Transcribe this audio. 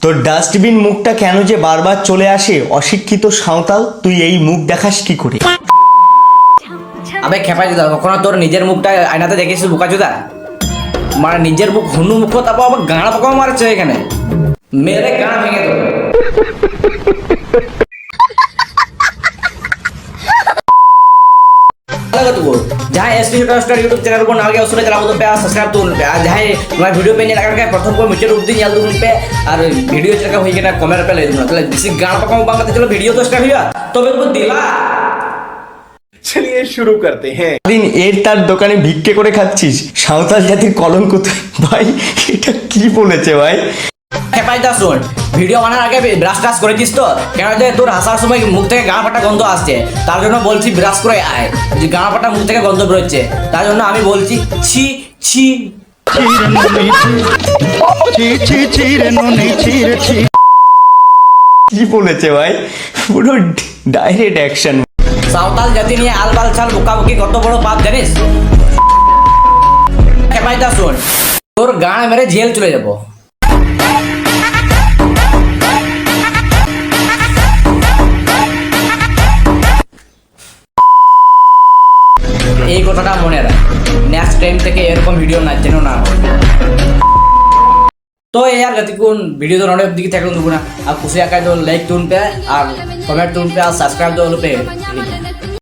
তোর ডাস্টবিন মুখটা কেন যে বারবার চলে আসে? অশিক্ষিত সাঁওতাল, তুই এই মুখ দেখাস কি করে? আবে খেপাই দিদা, কখনো তোর নিজের মুখটা আয়নাতে দেখেছিস বোকাচোদা? মানে নিজের মুখ হনু মুখ, তারপর আবার গাঁড়া পাকাও মারছে এখানে, মেরে গাঁড়া ভেঙে দেবো। जहाँ एसपी स्टार यूट्यूब चैनल को नाल के उसमें चला तो पे सब्सक्राइब तो पे आ जहाँ मैं वीडियो पे नहीं लगा के प्रथम को मुझे रूप दिन याद दूँ पे और वीडियो चला होई के ना कमेंट पे ले दूँगा तो जिस गाना पकाऊं बांगलादेश चलो वीडियो तो स्टार्ट हुआ तो मेरे को दिला। चलिए शुरू करते हैं। দিন এর তার দোকানে ভিক্ষে করে খাচ্ছিস, সাঁওতাল জাতির কলঙ্ক তুই। ভাই এটা কি বলেছে ভাই? খেপাইদা শোন, ভিডিও বানার আগে ব্রাশ টাশ করেছিস তো? কেন যে তোর হাসার সময় মুখ থেকে গাঁড়া ফাটা গন্ধ আসছে, তার জন্য বলছি ব্রাশ করে আয়, যে গাঁড়া ফাটা মুখ থেকে গন্ধ বেরোচ্ছে, তার জন্য আমি বলছি ছি ছি। কি বলেছে ভাই? পুরো ডাইরেক্ট অ্যাকশন। সাঁওতাল জাতি নিয়ে আলবাল ছাল বুকাবুকি কত বড় পাপ জানিস? খেপাইদা শোন, তোর গাঁড়া মেরে জেল চলে যাবো। এই কথাটা মনে রাখ, নেক্সট টাইম থেকে এরকম ভিডিও না যেন না হয়। तो यार गति को वीडियो तो नोड़े दिखी थे ना, आप खुशी आकर जो लाइक टून पे और कमेंट टून पे और सब्सक्राइब जो पे